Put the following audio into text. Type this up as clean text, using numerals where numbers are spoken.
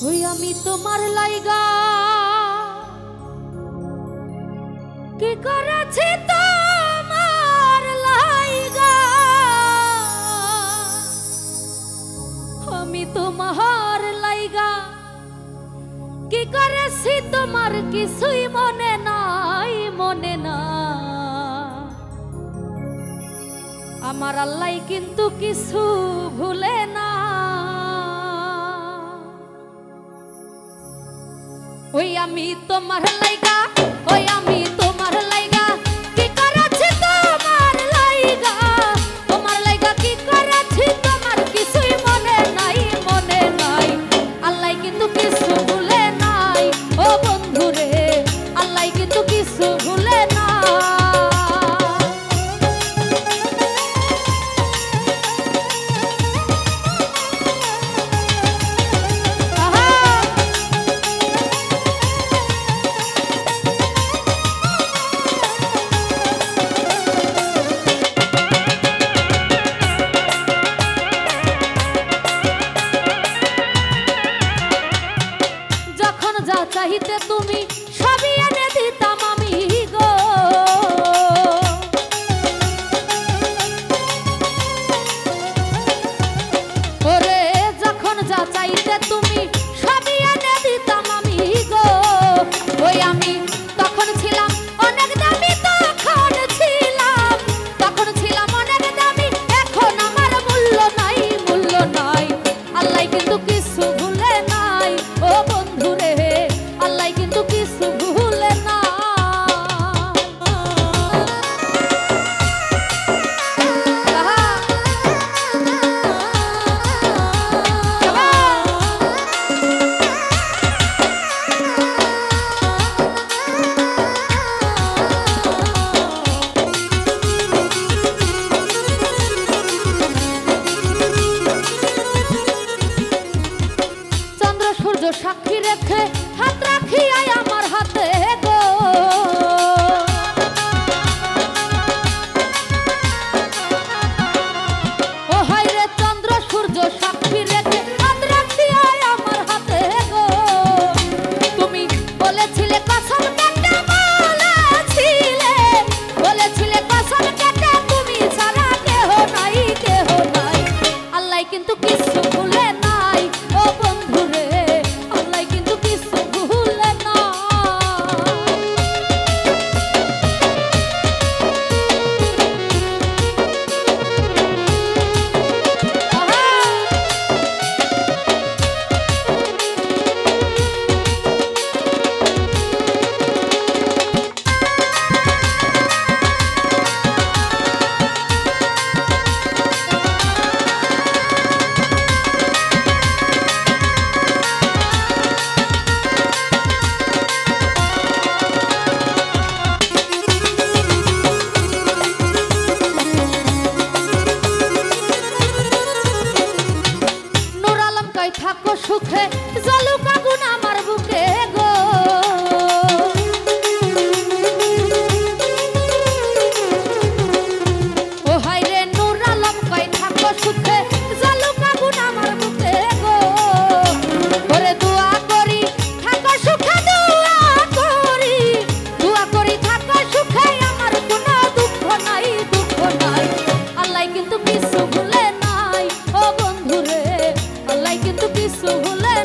ওই আমি তোমার লাইগা কি করেছি তোমার লাইগা, আমি তোমার লাইগা কি করেছি তোমার কিছুই মনে নাই, মনে না। আমার আল্লাহ কিন্তু কিছু ভুলে না। ওই আমি তোমার লাইগা, ওই আমি তোমার লাইগা কি করেছি তোমার লাইগা, তোমার লাইগা কি করেছি তোমার কিছুই মনে নাই, মনে নাই। আল্লাহ কিন্তু কিছু ভুলে নাই ও বন্ধু রে, আল্লাহ কিন্তু কিছু ভুলে না। চাহিতে তুমি সবই এনে দিতাম আমি গো, ওরে যখন যা চাইতে তুমি সবই এনে দিতাম আমি গো। ওই আমি তখন ছিলাম অনেক দামি, তখন ছিলাম, তখন ছিলাম অনেক দামি, এখন আমার মূল্য নাই, মূল্য নাই। আল্লাহ কিন্তু কিছু ভুলে নাই ও বন্ধু রে, আল্লাহ কিন্তু কিছু ভুলে না। চন্দ্র সূর্য সাক্ষী রেখে হাত রাখিয়াই আমার হাতে গো, ও হায় রে চন্দ্র সূর্য সাক্ষী রেখে হাত রাখিয়াই আমার হাতে গো। তুমি বলেছিলে কসম কেটে, বলেছিলে, বলেছিলে কসম কেটে তুমি ছাড়া কেহ নাই, কেহ নাই। আল্লাহ কিন্তু কিছু ভুলে নাই ও বন্ধু রে, আল্লাহ কিন্তু কিছু ভুলে না। থাকো সুখে জলুক আগুন আমার বুকে গো, ও হায় রে নূর আলম কই থাকো সুখে জলুক আগুন আমার বুকে গো। ওরে দোয়া করি থাকো সুখে, দোয়া করি, দোয়া করি থাকো সুখে, আমার কোনো দুঃখ নাই, দুঃখ নাই। আল্লাহ কিন্তু কিছু ভুলে নাই ও বন্ধু রে, আল্লাহ কিন্তু কিছু ভুলে